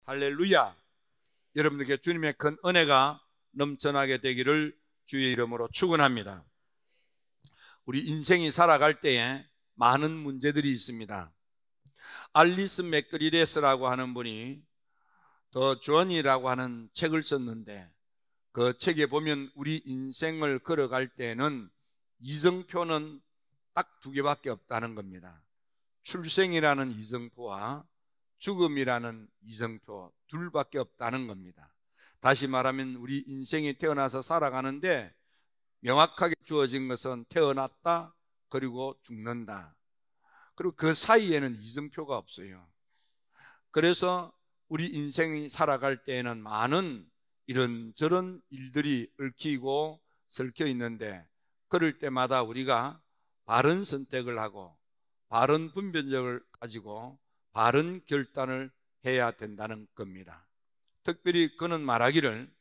할렐루야. 여러분들께 주님의 큰 은혜가 넘쳐나게 되기를 주의 이름으로 축원합니다. 우리 인생이 살아갈 때에 많은 문제들이 있습니다. 알리스 맥그리레스라고 하는 분이 더 존이라고 하는 책을 썼는데, 그 책에 보면 우리 인생을 걸어갈 때는 이정표는 딱 두 개밖에 없다는 겁니다. 출생이라는 이정표와 죽음이라는 이정표 둘밖에 없다는 겁니다. 다시 말하면 우리 인생이 태어나서 살아가는데 명확하게 주어진 것은 태어났다, 그리고 죽는다. 그리고 그 사이에는 이정표가 없어요. 그래서 우리 인생이 살아갈 때에는 많은 이런저런 일들이 얽히고 설켜 있는데, 그럴 때마다 우리가 바른 선택을 하고 바른 분별력을 가지고 바른 결단을 해야 된다는 겁니다. 특별히 그는 말하기를,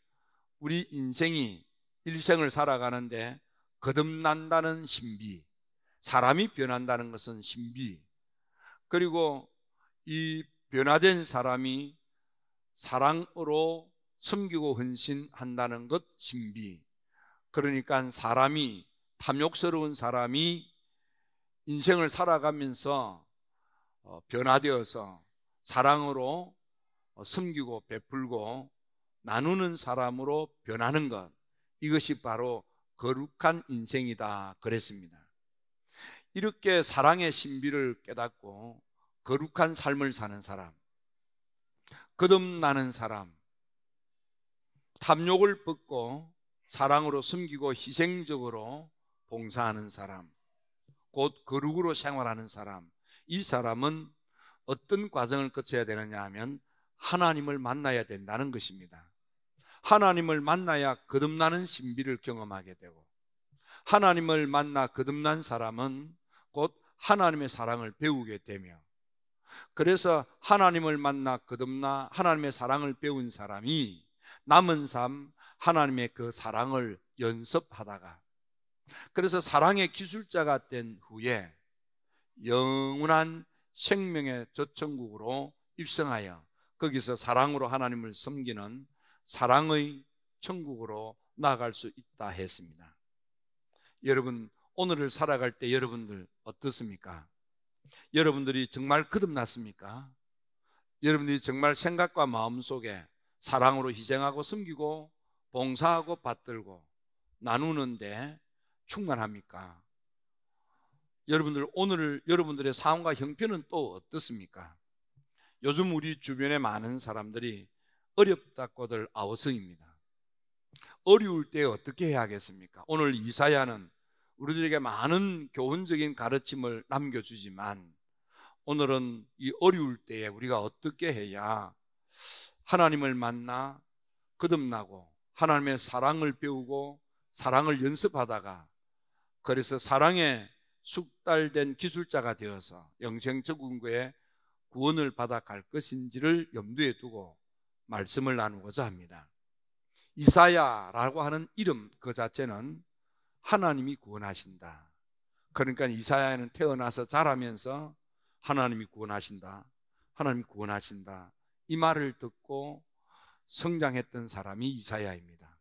우리 인생이 일생을 살아가는데 거듭난다는 신비, 사람이 변한다는 것은 신비, 그리고 이 변화된 사람이 사랑으로 섬기고 헌신한다는 것 신비. 그러니까 사람이, 탐욕스러운 사람이 인생을 살아가면서 변화되어서 사랑으로 섬기고 베풀고 나누는 사람으로 변하는 것, 이것이 바로 거룩한 인생이다 그랬습니다. 이렇게 사랑의 신비를 깨닫고 거룩한 삶을 사는 사람, 거듭나는 사람, 탐욕을 벗고 사랑으로 섬기고 희생적으로 봉사하는 사람, 곧 거룩으로 생활하는 사람, 이 사람은 어떤 과정을 거쳐야 되느냐 하면 하나님을 만나야 된다는 것입니다. 하나님을 만나야 거듭나는 신비를 경험하게 되고, 하나님을 만나 거듭난 사람은 곧 하나님의 사랑을 배우게 되며, 그래서 하나님을 만나 거듭나 하나님의 사랑을 배운 사람이 남은 삶 하나님의 그 사랑을 연습하다가, 그래서 사랑의 기술자가 된 후에 영원한 생명의 저천국으로 입성하여 거기서 사랑으로 하나님을 섬기는 사랑의 천국으로 나아갈 수 있다 했습니다. 여러분, 오늘을 살아갈 때 여러분들 어떻습니까? 여러분들이 정말 거듭났습니까? 여러분들이 정말 생각과 마음 속에 사랑으로 희생하고 섬기고 봉사하고 받들고 나누는데 충만합니까? 여러분들, 오늘 여러분들의 삶과 형편은 또 어떻습니까? 요즘 우리 주변에 많은 사람들이 어렵다고들 아우성입니다. 어려울 때 어떻게 해야 하겠습니까? 오늘 이사야는 우리들에게 많은 교훈적인 가르침을 남겨주지만, 오늘은 이 어려울 때에 우리가 어떻게 해야 하나님을 만나 거듭나고 하나님의 사랑을 배우고 사랑을 연습하다가, 그래서 사랑의 숙달된 기술자가 되어서 영생천국에 구원을 받아 갈 것인지를 염두에 두고 말씀을 나누고자 합니다. 이사야라고 하는 이름 그 자체는 하나님이 구원하신다. 그러니까 이사야는 태어나서 자라면서 하나님이 구원하신다, 하나님이 구원하신다, 이 말을 듣고 성장했던 사람이 이사야입니다.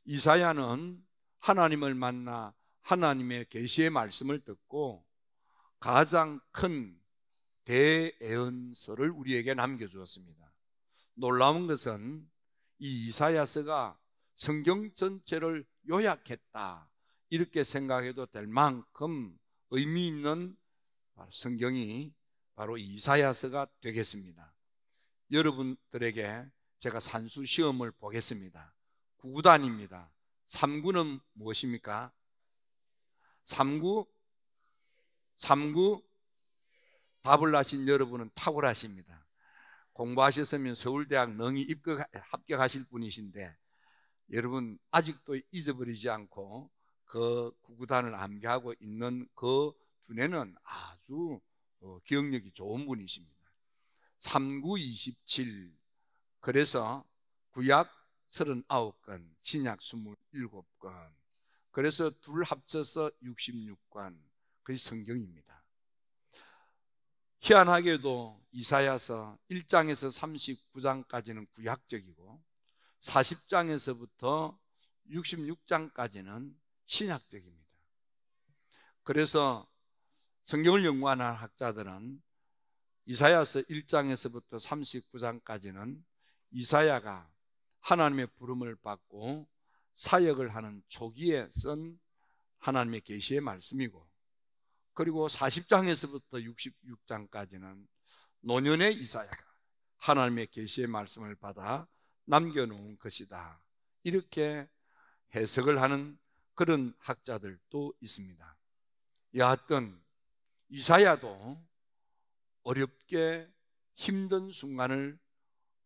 이사야는 하나님을 만나 하나님의 계시의 말씀을 듣고 가장 큰 대예언서를 우리에게 남겨주었습니다. 놀라운 것은 이 이사야서가 성경 전체를 요약했다, 이렇게 생각해도 될 만큼 의미 있는 성경이 바로 이사야서가 되겠습니다. 여러분들에게 제가 산수 시험을 보겠습니다. 9구단입니다. 3구는 무엇입니까? 3구 답을 하신 여러분은 탁월하십니다. 공부하셨으면 서울대학 능히 합격하실 분이신데, 여러분 아직도 잊어버리지 않고 그 9구단을 암기하고 있는 그 두뇌는 아주 기억력이 좋은 분이십니다. 3구 27, 그래서 구약 39권, 신약 27권, 그래서 둘 합쳐서 66권, 그게 성경입니다. 희한하게도 이사야서 1장에서 39장까지는 구약적이고 40장에서부터 66장까지는 신약적입니다. 그래서 성경을 연구하는 학자들은 이사야서 1장에서부터 39장까지는 이사야가 하나님의 부름을 받고 사역을 하는 초기에 쓴 하나님의 계시의 말씀이고, 그리고 40장에서부터 66장까지는 노년의 이사야가 하나님의 계시의 말씀을 받아 남겨놓은 것이다, 이렇게 해석을 하는 그런 학자들도 있습니다. 여하튼 이사야도 어렵게 힘든 순간을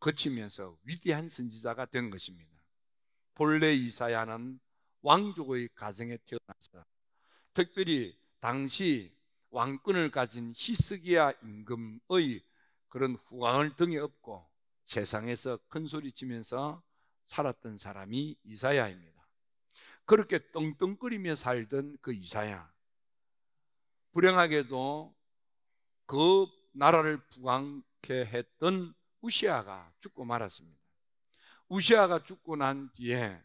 거치면서 위대한 선지자가 된 것입니다. 본래 이사야는 왕족의 가정에 태어나서 특별히 당시 왕권을 가진 히스기야 임금의 그런 후광을 등에 업고 세상에서 큰 소리 치면서 살았던 사람이 이사야입니다. 그렇게 떵떵거리며 살던 그 이사야, 불행하게도 그 나라를 부강케 했던 우시아가 죽고 말았습니다. 우시아가 죽고 난 뒤에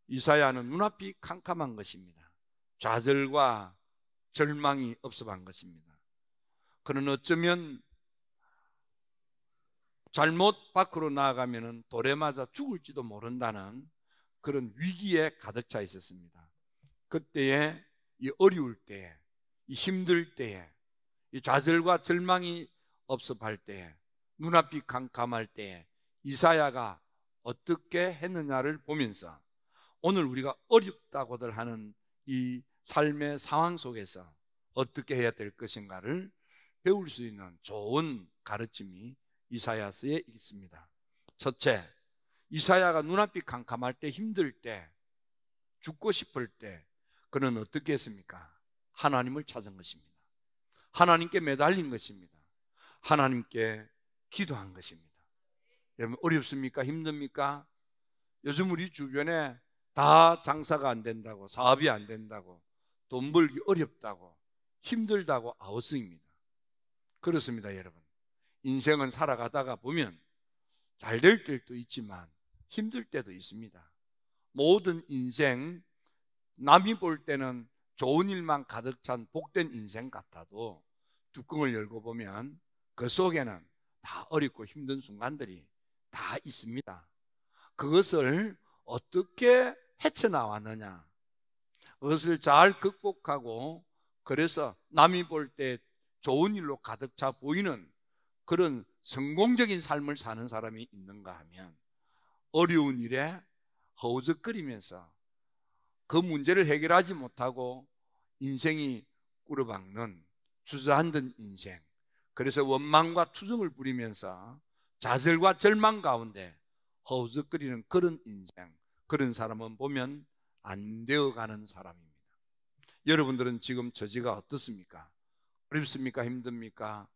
이사야는 눈앞이 캄캄한 것입니다. 좌절과 절망이 없어간 것입니다. 그는 어쩌면 잘못 밖으로 나아가면 돌에 맞아 죽을지도 모른다는 그런 위기에 가득 차 있었습니다. 그때에 이 어려울 때에, 이 힘들 때에, 이 좌절과 절망이 없어갈 때에, 눈앞이 캄캄할 때에 이사야가 어떻게 했느냐를 보면서 오늘 우리가 어렵다고들 하는 이 삶의 상황 속에서 어떻게 해야 될 것인가를 배울 수 있는 좋은 가르침이 이사야서에 있습니다. 첫째, 이사야가 눈앞이 캄캄할 때, 힘들 때, 죽고 싶을 때 그는 어떻게 했습니까? 하나님을 찾은 것입니다. 하나님께 매달린 것입니다. 하나님께 기도한 것입니다. 여러분, 어렵습니까? 힘듭니까? 요즘 우리 주변에 다 장사가 안 된다고, 사업이 안 된다고, 돈 벌기 어렵다고, 힘들다고 아우성입니다. 그렇습니다, 여러분. 인생은 살아가다가 보면 잘 될 때도 있지만 힘들 때도 있습니다. 모든 인생, 남이 볼 때는 좋은 일만 가득 찬 복된 인생 같아도 뚜껑을 열고 보면 그 속에는 다 어렵고 힘든 순간들이 다 있습니다. 그것을 어떻게 헤쳐나왔느냐, 그것을 잘 극복하고, 그래서 남이 볼 때 좋은 일로 가득 차 보이는 그런 성공적인 삶을 사는 사람이 있는가 하면, 어려운 일에 허우적거리면서 그 문제를 해결하지 못하고 인생이 꿇어박는 주저앉은 인생, 그래서 원망과 투정을 부리면서 좌절과 절망 가운데 허우적거리는 그런 인생, 그런 사람은 보면 안 되어가는 사람입니다. 여러분들은 지금 처지가 어떻습니까? 어렵습니까? 힘듭니까?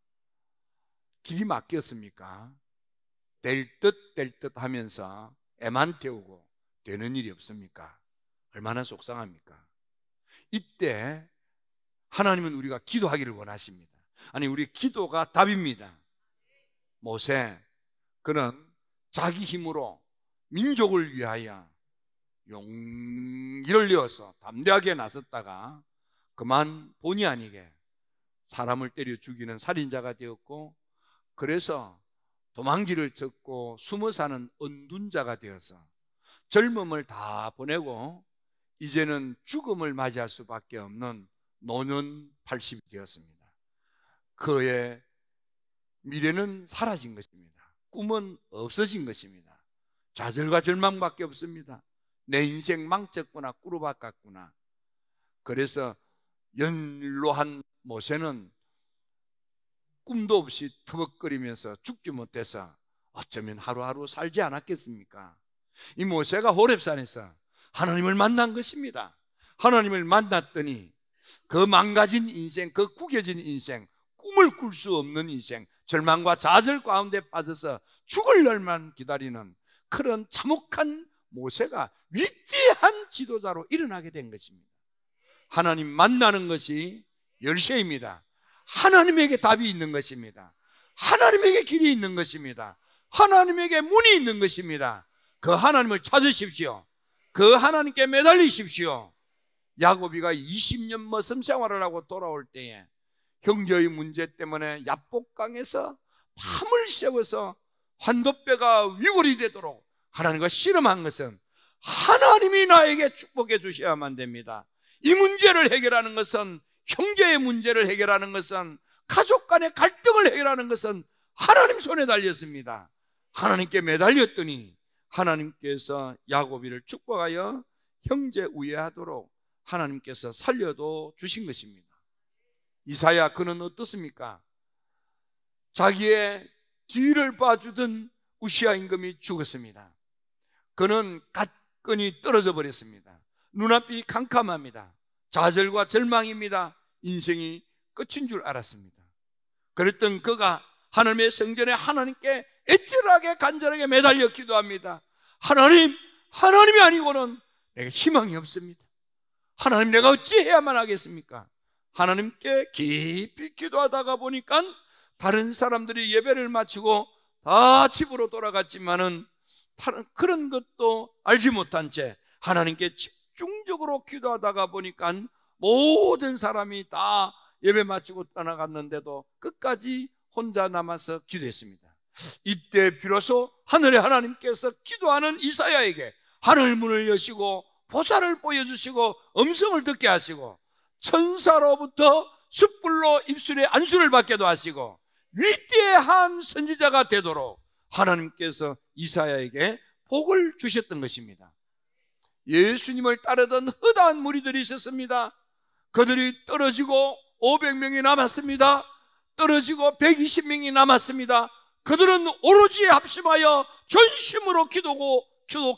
길이 막혔습니까? 될 듯 하면서 애만 태우고 되는 일이 없습니까? 얼마나 속상합니까? 이때 하나님은 우리가 기도하기를 원하십니다. 아니, 우리 기도가 답입니다. 모세, 그는 자기 힘으로 민족을 위하여 용기를 내어서 담대하게 나섰다가 그만 본의 아니게 사람을 때려 죽이는 살인자가 되었고, 그래서 도망길을 쳤고 숨어 사는 언둔자가 되어서 젊음을 다 보내고 이제는 죽음을 맞이할 수밖에 없는 노년 80이 되었습니다. 그의 미래는 사라진 것입니다. 꿈은 없어진 것입니다. 좌절과 절망밖에 없습니다. 내 인생 망쳤구나, 꿇어박았구나. 그래서 연로한 모세는 꿈도 없이 터벅거리면서 죽지 못해서 어쩌면 하루하루 살지 않았겠습니까? 이 모세가 호렙산에서 하나님을 만난 것입니다. 하나님을 만났더니 그 망가진 인생, 그 구겨진 인생, 꿈을 꿀 수 없는 인생, 절망과 좌절 가운데 빠져서 죽을 날만 기다리는 그런 참혹한 모세가 위대한 지도자로 일어나게 된 것입니다. 하나님 만나는 것이 열쇠입니다. 하나님에게 답이 있는 것입니다. 하나님에게 길이 있는 것입니다. 하나님에게 문이 있는 것입니다. 그 하나님을 찾으십시오. 그 하나님께 매달리십시오. 야곱이가 20년 머슴 생활을 하고 돌아올 때에 형제의 문제 때문에 야복강에서 밤을 새워서 환도뼈가 위골이 되도록 하나님과 씨름한 것은 하나님이 나에게 축복해 주셔야만 됩니다. 이 문제를 해결하는 것은, 형제의 문제를 해결하는 것은, 가족 간의 갈등을 해결하는 것은 하나님 손에 달렸습니다. 하나님께 매달렸더니 하나님께서 야곱이를 축복하여 형제 우애하도록 하나님께서 살려도 주신 것입니다. 이사야, 그는 어떻습니까? 자기의 뒤를 봐주던 우시아 임금이 죽었습니다. 그는 갓건이 떨어져 버렸습니다. 눈앞이 캄캄합니다. 좌절과 절망입니다. 인생이 끝인 줄 알았습니다. 그랬던 그가 하나님의 성전에 하나님께 애절하게 간절하게 매달려 기도합니다. 하나님, 하나님이 아니고는 내게 희망이 없습니다. 하나님, 내가 어찌해야만 하겠습니까? 하나님께 깊이 기도하다가 보니까 다른 사람들이 예배를 마치고 다 집으로 돌아갔지만은 그런 것도 알지 못한 채 하나님께 집중적으로 기도하다가 보니까 모든 사람이 다 예배 마치고 떠나갔는데도 끝까지 혼자 남아서 기도했습니다. 이때 비로소 하늘의 하나님께서 기도하는 이사야에게 하늘 문을 여시고 보살을 보여주시고 음성을 듣게 하시고 천사로부터 숯불로 입술에 안수를 받게도 하시고 위대한 선지자가 되도록 하나님께서 이사야에게 복을 주셨던 것입니다. 예수님을 따르던 허다한 무리들이 있었습니다. 그들이 떨어지고 500명이 남았습니다. 떨어지고 120명이 남았습니다. 그들은 오로지 합심하여 전심으로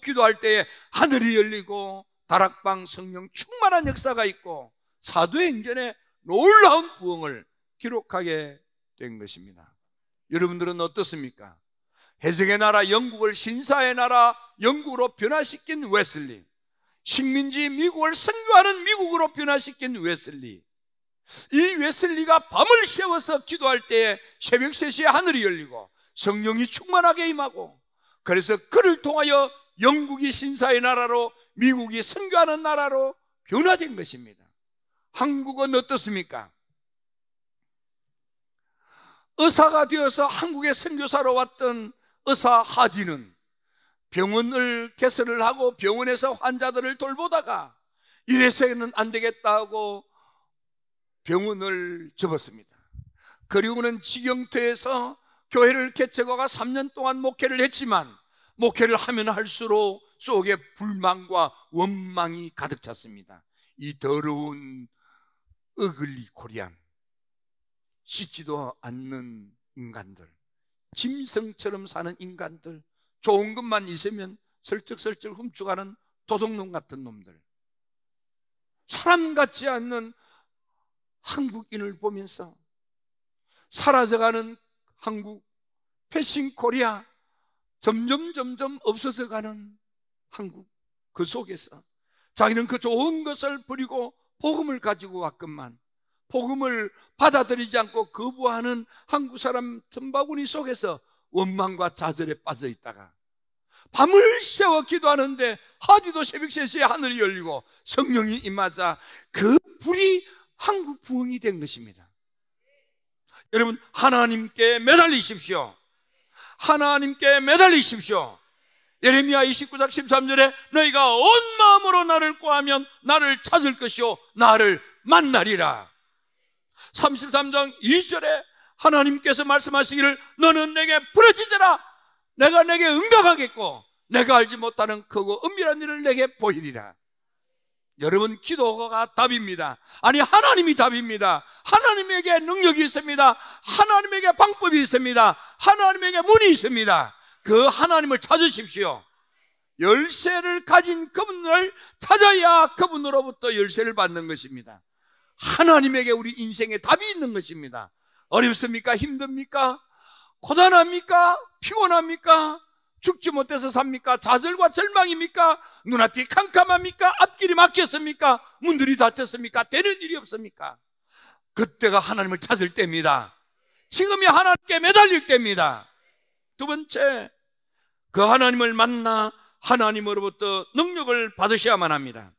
기도할 때에 하늘이 열리고 다락방 성령 충만한 역사가 있고 사도행전에 놀라운 부흥을 기록하게 된 것입니다. 여러분들은 어떻습니까? 해적의 나라 영국을 신사의 나라 영국으로 변화시킨 웨슬리, 식민지 미국을 선교하는 미국으로 변화시킨 웨슬리, 이 웨슬리가 밤을 새워서 기도할 때에 새벽 3시에 하늘이 열리고 성령이 충만하게 임하고, 그래서 그를 통하여 영국이 신사의 나라로 미국이 선교하는 나라로 변화된 것입니다. 한국은 어떻습니까? 의사가 되어서 한국에 선교사로 왔던 의사 하디는 병원을 개설을 하고 병원에서 환자들을 돌보다가 이래서는 안 되겠다고 병원을 접었습니다. 그리고는 지경터에서 교회를 개척하고 3년 동안 목회를 했지만 목회를 하면 할수록 속에 불만과 원망이 가득 찼습니다. 이 더러운 어글리 코리안, 씻지도 않는 인간들, 짐승처럼 사는 인간들, 좋은 것만 있으면 슬쩍슬쩍 훔쳐가는 도둑놈 같은 놈들, 사람 같지 않는 한국인을 보면서 사라져가는 한국, 패싱 코리아, 점점 없어져가는 한국, 그 속에서 자기는 그 좋은 것을 버리고 복음을 가지고 왔건만 복음을 받아들이지 않고 거부하는 한국 사람 틈바구니 속에서 원망과 좌절에 빠져 있다가 밤을 새워 기도하는데 하디도 새벽 3시에 하늘이 열리고 성령이 임하자 그 불이 한국 부흥이 된 것입니다. 여러분, 하나님께 매달리십시오. 하나님께 매달리십시오. 예레미야 29장 13절에 너희가 온 마음으로 나를 구하면 나를 찾을 것이요 나를 만나리라. 33장 2절에 하나님께서 말씀하시기를 너는 내게 부르짖으라 내가 내게 응답하겠고 내가 알지 못하는 크고 은밀한 일을 내게 보이리라. 여러분, 기도가 답입니다. 아니, 하나님이 답입니다. 하나님에게 능력이 있습니다. 하나님에게 방법이 있습니다. 하나님에게 문이 있습니다. 그 하나님을 찾으십시오. 열쇠를 가진 그분을 찾아야 그분으로부터 열쇠를 받는 것입니다. 하나님에게 우리 인생에 답이 있는 것입니다. 어렵습니까? 힘듭니까? 고단합니까? 피곤합니까? 죽지 못해서 삽니까? 좌절과 절망입니까? 눈앞이 캄캄합니까? 앞길이 막혔습니까? 문들이 닫혔습니까? 되는 일이 없습니까? 그때가 하나님을 찾을 때입니다. 지금이 하나님께 매달릴 때입니다. 두 번째, 그 하나님을 만나 하나님으로부터 능력을 받으셔야만 합니다.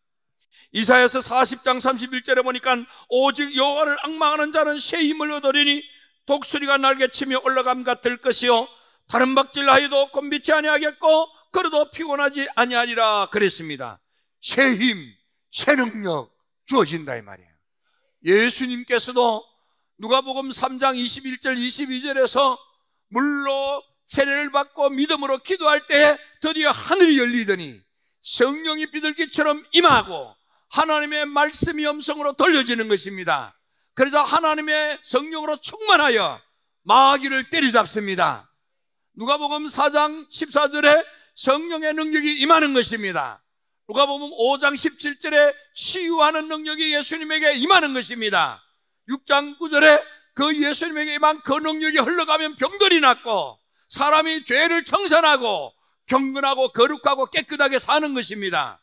이사야서 40장 31절에 보니까 오직 여호와를 앙망하는 자는 새 힘을 얻으리니 독수리가 날개치며 올라감 같을 것이요 다른 박질하여도 곤비치 아니하겠고 걸어도 피곤하지 아니하리라 그랬습니다. 새 힘, 새 능력 주어진다 이 말이에요. 예수님께서도 누가복음 3장 21절 22절에서 물로 세례를 받고 믿음으로 기도할 때에 드디어 하늘이 열리더니 성령이 비둘기처럼 임하고 하나님의 말씀이 음성으로 들려지는 것입니다. 그래서 하나님의 성령으로 충만하여 마귀를 때리잡습니다. 누가복음 4장 14절에 성령의 능력이 임하는 것입니다. 누가복음 5장 17절에 치유하는 능력이 예수님에게 임하는 것입니다. 6장 9절에 그 예수님에게 임한 그 능력이 흘러가면 병들이 낫고 사람이 죄를 청산하고 경건하고 거룩하고 깨끗하게 사는 것입니다.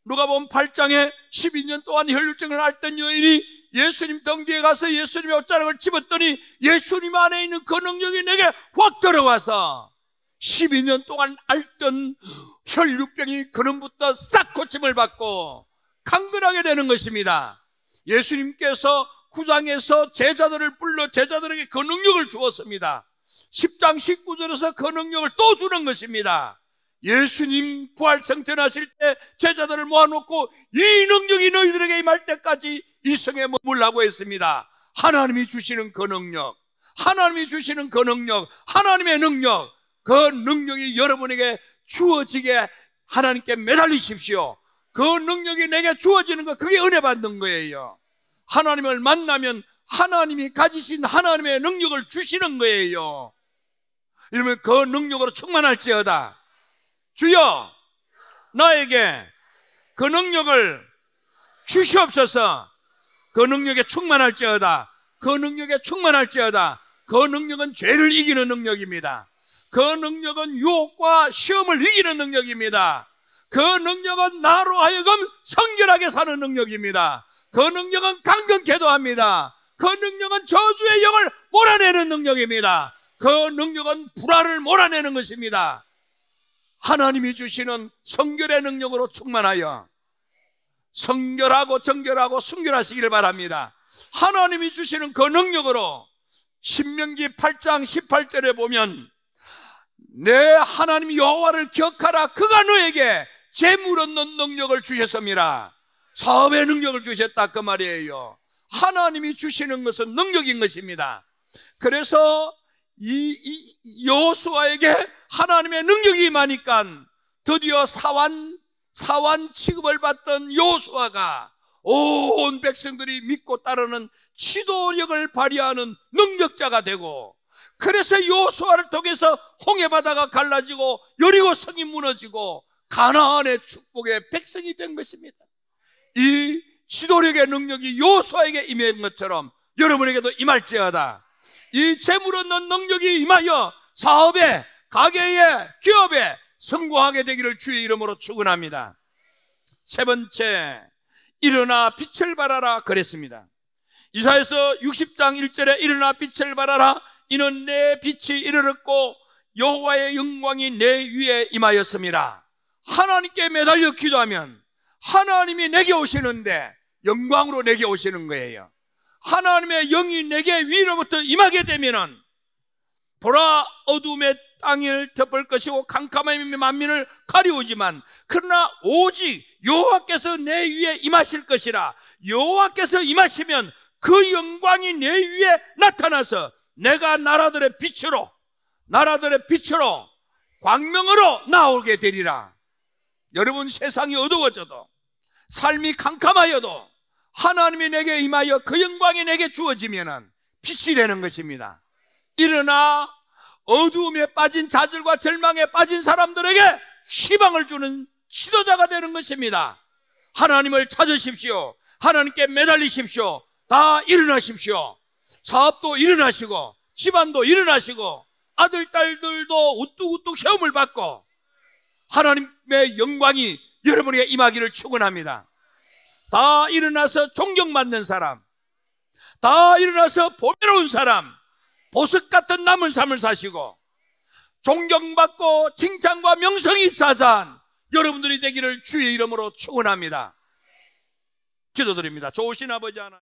누가복음 8장에 12년 동안 혈루증을 앓던 여인이 예수님 등 뒤에 가서 예수님의 옷자락을 집었더니 예수님 안에 있는 그 능력이 내게 확 들어와서 12년 동안 앓던 혈루병이 그놈부터 싹 고침을 받고 강건하게 되는 것입니다. 예수님께서 9장에서 제자들을 불러 제자들에게 그 능력을 주었습니다. 10장 19절에서 그 능력을 또 주는 것입니다. 예수님 부활승천하실 때 제자들을 모아놓고 이 능력이 너희들에게 임할 때까지 이 성에 머물라고 했습니다. 하나님이 주시는 그 능력, 하나님이 주시는 그 능력, 하나님의 능력, 그 능력이 여러분에게 주어지게 하나님께 매달리십시오. 그 능력이 내게 주어지는 것, 그게 은혜 받는 거예요. 하나님을 만나면 하나님이 가지신 하나님의 능력을 주시는 거예요. 이러면 그 능력으로 충만할지어다. 주여 나에게 그 능력을 주시옵소서. 그 능력에 충만할지어다. 그 능력에 충만할지어다. 그 능력은 죄를 이기는 능력입니다. 그 능력은 유혹과 시험을 이기는 능력입니다. 그 능력은 나로 하여금 성결하게 사는 능력입니다. 그 능력은 강건케도 합니다. 그 능력은 저주의 영을 몰아내는 능력입니다. 그 능력은 불화를 몰아내는 것입니다. 하나님이 주시는 성결의 능력으로 충만하여 성결하고 정결하고 순결하시기를 바랍니다. 하나님이 주시는 그 능력으로 신명기 8장 18절에 보면 내 하나님 여호와를 기억하라. 그가 너에게 재물 얻는 능력을 주셨습니다. 사업의 능력을 주셨다 그 말이에요. 하나님이 주시는 것은 능력인 것입니다. 그래서 이 여호수아에게 하나님의 능력이 임하니까 드디어 사환 취급을 받던 여호수아가 온 백성들이 믿고 따르는 지도력을 발휘하는 능력자가 되고, 그래서 여호수아를 통해서 홍해바다가 갈라지고 여리고 성이 무너지고 가나안의 축복의 백성이 된 것입니다. 이 지도력의 능력이 여호수아에게 임한 것처럼 여러분에게도 임할지어다. 이 재물 얻는 능력이 임하여 사업에, 가게에, 기업에 성공하게 되기를 주의 이름으로 축원합니다. 세 번째, 일어나 빛을 발하라 그랬습니다. 이사야서 60장 1절에 일어나 빛을 발하라. 이는 내 빛이 이르렀고 여호와의 영광이 내 위에 임하였습니다. 하나님께 매달려 기도하면 하나님이 내게 오시는데 영광으로 내게 오시는 거예요. 하나님의 영이 내게 위로부터 임하게 되면은 보라 어둠의 땅을 덮을 것이고 캄캄함이 만민을 가리우지만 그러나 오직 여호와께서 내 위에 임하실 것이라. 여호와께서 임하시면 그 영광이 내 위에 나타나서 내가 나라들의 빛으로 광명으로 나오게 되리라. 여러분, 세상이 어두워져도 삶이 캄캄하여도 하나님이 내게 임하여 그 영광이 내게 주어지면 빛이 되는 것입니다. 일어나 어두움에 빠진 좌절과 절망에 빠진 사람들에게 희망을 주는 지도자가 되는 것입니다. 하나님을 찾으십시오. 하나님께 매달리십시오. 다 일어나십시오. 사업도 일어나시고 집안도 일어나시고 아들 딸들도 우뚝우뚝 시험을 받고 하나님의 영광이 여러분에게 임하기를 축원합니다. 다 일어나서 존경받는 사람, 다 일어나서 보배로운 사람, 보석 같은 남은 삶을 사시고 존경받고 칭찬과 명성이 입사한 여러분들이 되기를 주의 이름으로 축원합니다. 기도드립니다. 좋으신 아버지 하나님,